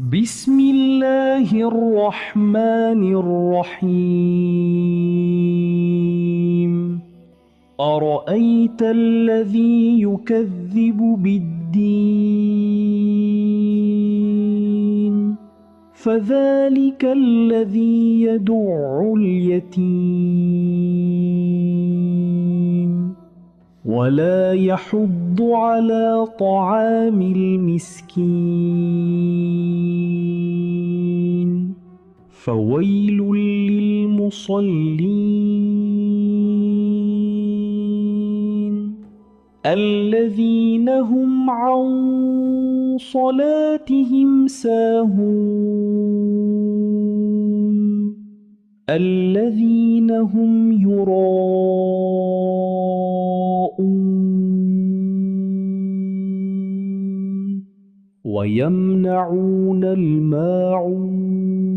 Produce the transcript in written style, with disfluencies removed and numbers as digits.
بسم الله الرحمن الرحيم. أرأيت الذي يكذب بالدين فذلك الذي يدع اليتيم ولا يحض على طعام المسكين فويل للمصلين الذين هم عن صلاتهم ساهون الذين هم يراءون ويمنعون الماعون